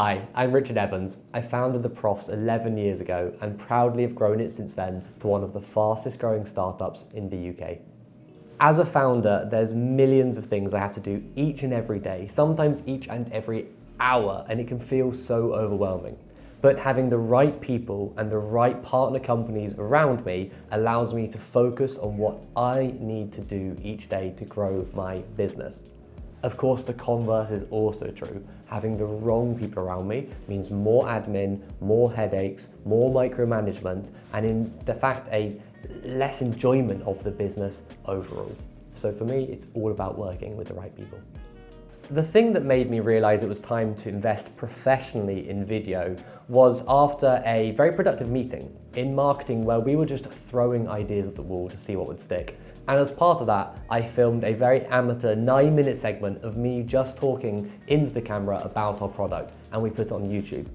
Hi, I'm Richard Evans. I founded the Profs 11 years ago and proudly have grown it since then to one of the fastest growing startups in the UK. As a founder, there's millions of things I have to do each and every day, sometimes each and every hour, and it can feel so overwhelming. But having the right people and the right partner companies around me allows me to focus on what I need to do each day to grow my business. Of course, the converse is also true. Having the wrong people around me means more admin, more headaches, more micromanagement, and in fact, a less enjoyment of the business overall. So for me, it's all about working with the right people. The thing that made me realize it was time to invest professionally in video was after a very productive meeting in marketing where we were just throwing ideas at the wall to see what would stick. And as part of that, I filmed a very amateur 9-minute segment of me just talking into the camera about our product, and we put it on YouTube.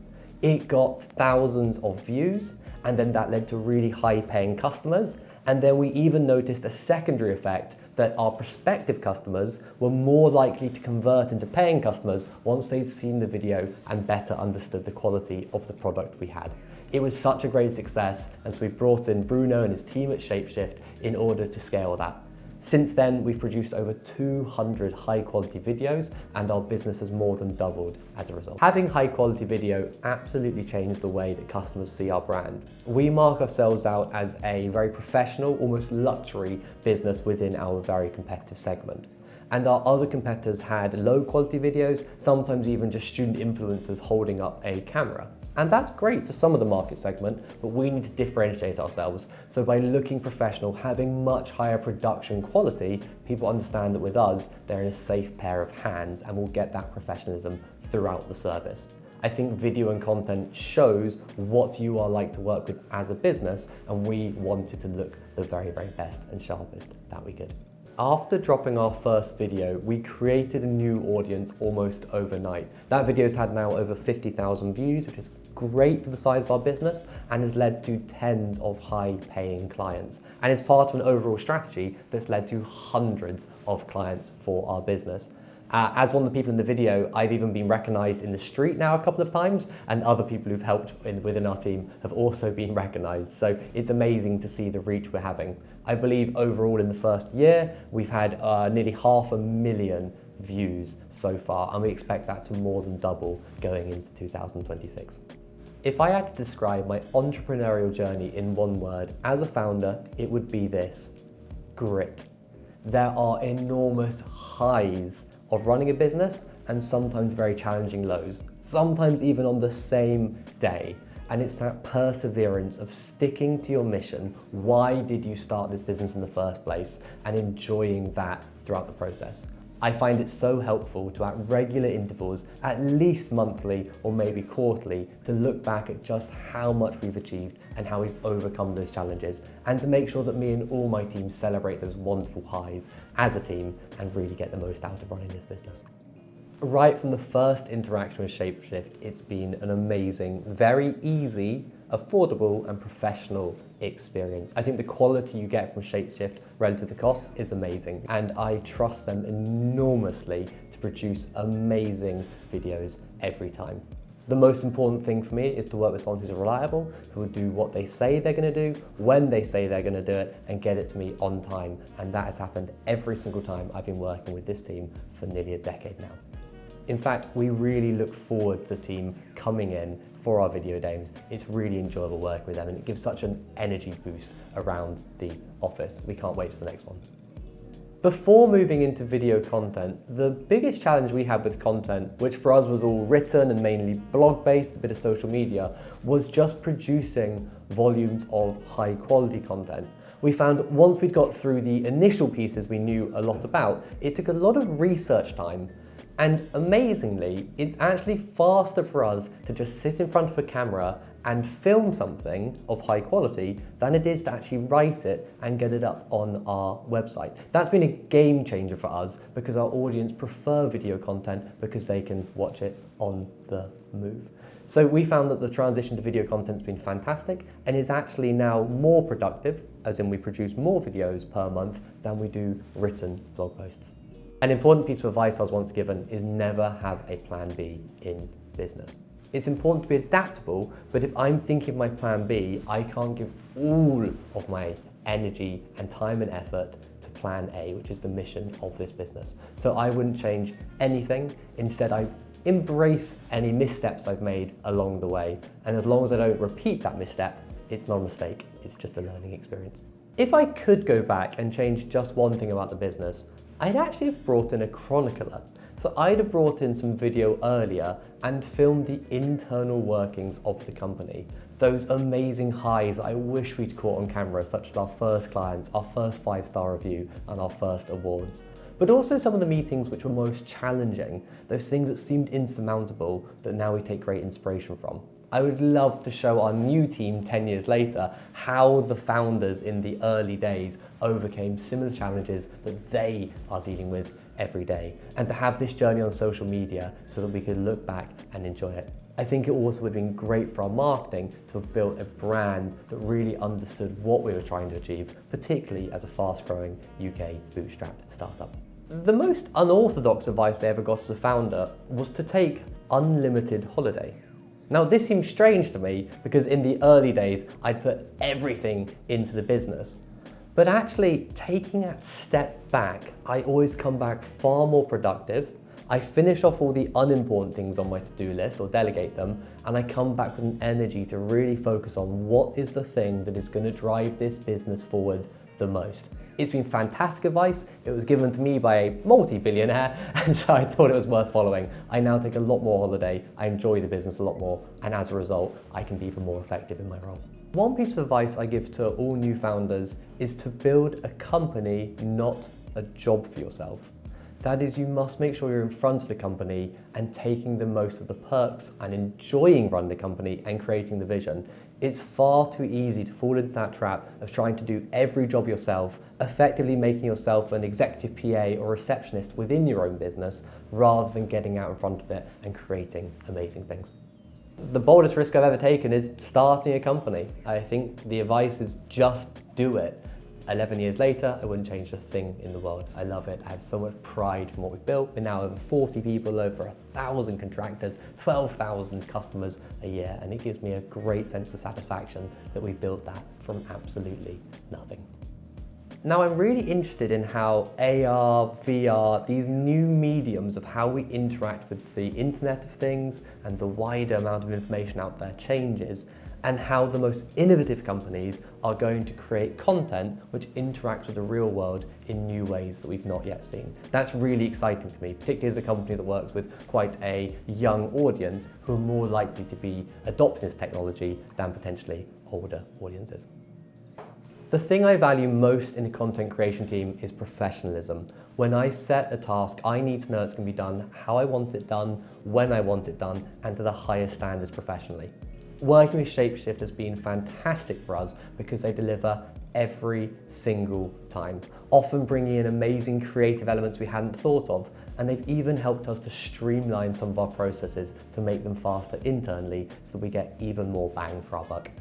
It got thousands of views, and then that led to really high-paying customers. And then we even noticed a secondary effect that our prospective customers were more likely to convert into paying customers once they'd seen the video and better understood the quality of the product we had. It was such a great success, and so we brought in Bruno and his team at Shapeshift in order to scale that. Since then, we've produced over 200 high-quality videos, and our business has more than doubled as a result. Having high-quality video absolutely changed the way that customers see our brand. We mark ourselves out as a very professional, almost luxury business within our very competitive segment. And our other competitors had low-quality videos, sometimes even just student influencers holding up a camera. And that's great for some of the market segment, but we need to differentiate ourselves. So by looking professional, having much higher production quality, people understand that with us, they're in a safe pair of hands and will get that professionalism throughout the service. I think video and content shows what you are like to work with as a business, and we wanted to look the very, very best and sharpest that we could. After dropping our first video, we created a new audience almost overnight. That video's had now over 50,000 views, which is great for the size of our business and has led to tens of high-paying clients. And it's part of an overall strategy that's led to hundreds of clients for our business. As one of the people in the video, I've even been recognized in the street now a couple of times, and other people who've helped within our team have also been recognized. So it's amazing to see the reach we're having. I believe overall in the first year, we've had nearly 500,000 views so far, and we expect that to more than double going into 2026. If I had to describe my entrepreneurial journey in one word, as a founder, it would be this: grit. There are enormous highs of running a business and sometimes very challenging lows, sometimes even on the same day. And it's that perseverance of sticking to your mission. Why did you start this business in the first place? And enjoying that throughout the process. I find it so helpful to, at regular intervals, at least monthly or maybe quarterly, to look back at just how much we've achieved and how we've overcome those challenges, and to make sure that me and all my team celebrate those wonderful highs as a team and really get the most out of running this business. Right from the first interaction with Shapeshift, it's been an amazing, very easy, affordable and professional experience. I think the quality you get from Shapeshift relative to costs is amazing, and I trust them enormously to produce amazing videos every time. The most important thing for me is to work with someone who's reliable, who will do what they say they're going to do, when they say they're going to do it, and get it to me on time. And that has happened every single time I've been working with this team for nearly a decade now. In fact, we really look forward to the team coming in for our video days. It's really enjoyable working with them, and it gives such an energy boost around the office. We can't wait for the next one. Before moving into video content, the biggest challenge we had with content, which for us was all written and mainly blog-based, a bit of social media, was just producing volumes of high quality content. We found once we'd got through the initial pieces we knew a lot about, it took a lot of research time. And amazingly, it's actually faster for us to just sit in front of a camera and film something of high quality than it is to actually write it and get it up on our website. That's been a game changer for us because our audience prefer video content because they can watch it on the move. So we found that the transition to video content's been fantastic and is actually now more productive, as in we produce more videos per month than we do written blog posts. An important piece of advice I was once given is never have a plan B in business. It's important to be adaptable, but if I'm thinking of my plan B, I can't give all of my energy and time and effort to plan A, which is the mission of this business. So I wouldn't change anything. Instead, I embrace any missteps I've made along the way. And as long as I don't repeat that misstep, it's not a mistake, it's just a learning experience. If I could go back and change just one thing about the business, I'd actually have brought in a chronicler. So I'd have brought in some video earlier and filmed the internal workings of the company. Those amazing highs I wish we'd caught on camera, such as our first clients, our first 5-star review, and our first awards. But also some of the meetings which were most challenging, those things that seemed insurmountable that now we take great inspiration from. I would love to show our new team 10 years later how the founders in the early days overcame similar challenges that they are dealing with every day, and to have this journey on social media so that we could look back and enjoy it. I think it also would have been great for our marketing to have built a brand that really understood what we were trying to achieve, particularly as a fast-growing UK bootstrapped startup. The most unorthodox advice I ever got as a founder was to take unlimited holiday. Now this seems strange to me because in the early days I'd put everything into the business. But actually taking that step back, I always come back far more productive. I finish off all the unimportant things on my to-do list or delegate them, and I come back with an energy to really focus on what is the thing that is going to drive this business forward the most. It's been fantastic advice. It was given to me by a multi-billionaire, and so I thought it was worth following. I now take a lot more holiday, I enjoy the business a lot more, and as a result, I can be even more effective in my role. One piece of advice I give to all new founders is to build a company, not a job for yourself. That is, you must make sure you're in front of the company and taking the most of the perks and enjoying running the company and creating the vision. It's far too easy to fall into that trap of trying to do every job yourself, effectively making yourself an executive PA or receptionist within your own business, rather than getting out in front of it and creating amazing things. The boldest risk I've ever taken is starting a company. I think the advice is just do it. 11 years later, I wouldn't change a thing in the world. I love it. I have so much pride from what we've built. We're now over 40 people, over 1,000 contractors, 12,000 customers a year, and it gives me a great sense of satisfaction that we built that from absolutely nothing. Now I'm really interested in how AR, VR, these new mediums of how we interact with the Internet of Things and the wider amount of information out there changes, and how the most innovative companies are going to create content which interacts with the real world in new ways that we've not yet seen. That's really exciting to me, particularly as a company that works with quite a young audience who are more likely to be adopting this technology than potentially older audiences. The thing I value most in a content creation team is professionalism. When I set a task, I need to know it's going to be done how I want it done, when I want it done, and to the highest standards professionally. Working with Shapeshift has been fantastic for us because they deliver every single time, often bringing in amazing creative elements we hadn't thought of, and they've even helped us to streamline some of our processes to make them faster internally so we get even more bang for our buck.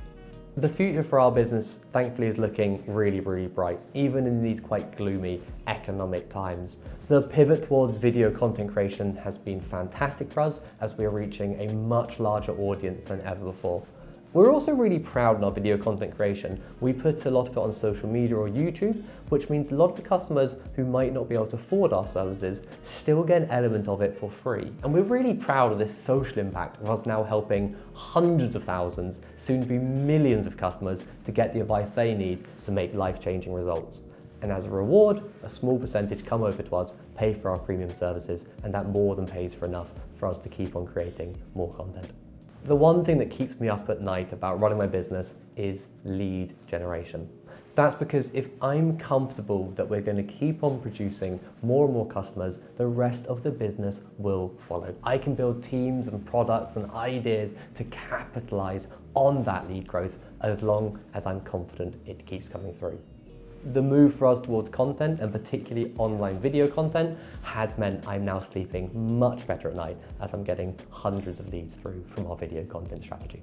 The future for our business, thankfully, is looking really, really bright, even in these quite gloomy economic times. The pivot towards video content creation has been fantastic for us as we are reaching a much larger audience than ever before. We're also really proud in our video content creation. We put a lot of it on social media or YouTube, which means a lot of the customers who might not be able to afford our services still get an element of it for free. And we're really proud of this social impact of us now helping hundreds of thousands, soon to be millions of customers to get the advice they need to make life-changing results. And as a reward, a small percentage come over to us, pay for our premium services, and that more than pays for enough for us to keep on creating more content. The one thing that keeps me up at night about running my business is lead generation. That's because if I'm comfortable that we're going to keep on producing more and more customers, the rest of the business will follow. I can build teams and products and ideas to capitalize on that lead growth as long as I'm confident it keeps coming through. The move for us towards content, and particularly online video content, has meant I'm now sleeping much better at night as I'm getting hundreds of leads through from our video content strategy.